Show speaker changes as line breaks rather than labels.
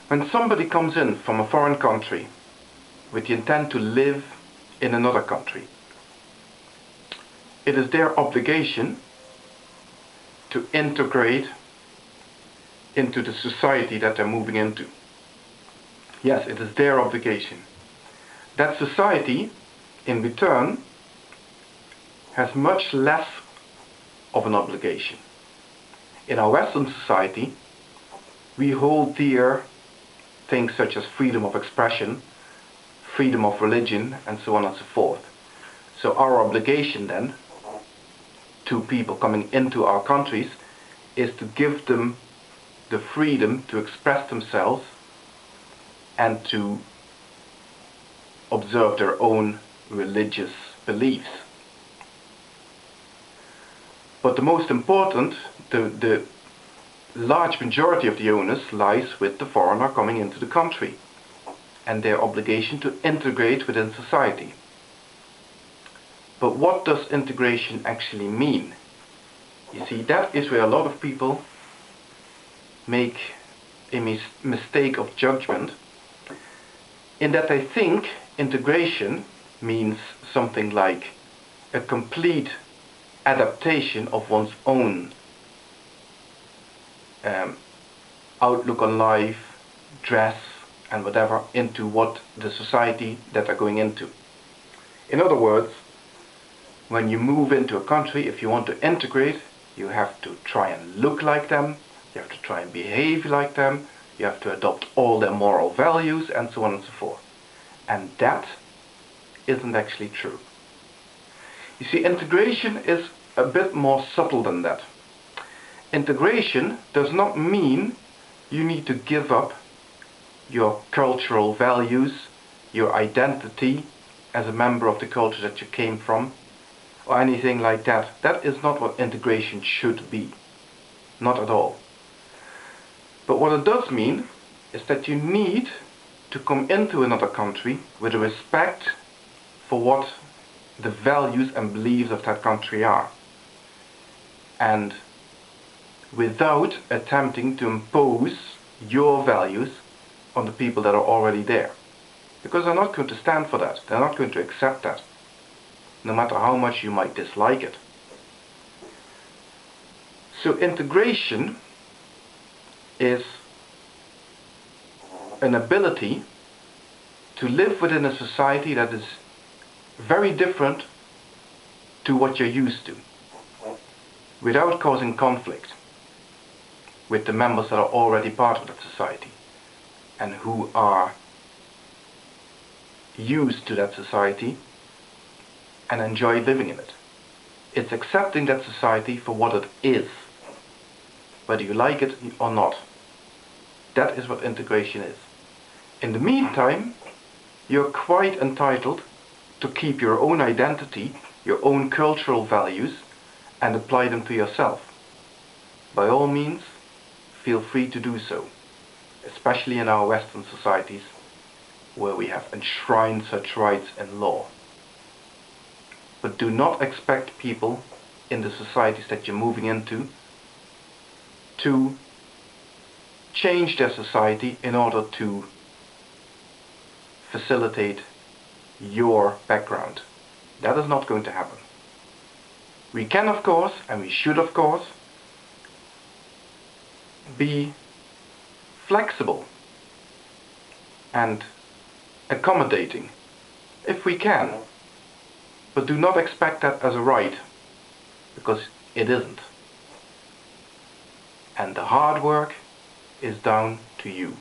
When somebody comes in from a foreign country with the intent to live in another country, it is their obligation to integrate into the society that they're moving into. Yes, it is their obligation. That society, in return, has much less of an obligation. In our Western society, we hold dear things such as freedom of expression, freedom of religion, and so on and so forth. So our obligation then to people coming into our countries is to give them the freedom to express themselves and to observe their own religious beliefs. But the most important, the large majority of the onus lies with the foreigner coming into the country and their obligation to integrate within society. But what does integration actually mean? You see, that is where a lot of people make a mistake of judgment, in that they think integration means something like a complete adaptation of one's own outlook on life, dress, and whatever into what the society that they're going into. In other words, when you move into a country, if you want to integrate, you have to try and look like them, you have to try and behave like them, you have to adopt all their moral values, and so on and so forth. And that isn't actually true. You see, integration is a bit more subtle than that. Integration does not mean you need to give up your cultural values, your identity as a member of the culture that you came from, or anything like that. That is not what integration should be. Not at all. But what it does mean is that you need to come into another country with a respect for what the values and beliefs of that country are, and without attempting to impose your values on the people that are already there. Because they're not going to stand for that. They're not going to accept that, no matter how much you might dislike it. So integration is an ability to live within a society that is very different to what you're used to, without causing conflict with the members that are already part of that society and who are used to that society and enjoy living in it. It's accepting that society for what it is, whether you like it or not. That is what integration is. In the meantime, you're quite entitled to keep your own identity, your own cultural values, and apply them to yourself. By all means, feel free to do so, especially in our Western societies where we have enshrined such rights in law. But do not expect people in the societies that you're moving into to change their society in order to facilitate your background. That is not going to happen. We can, of course, and we should, of course, be flexible and accommodating if we can, but do not expect that as a right, because it isn't. And the hard work is down to you.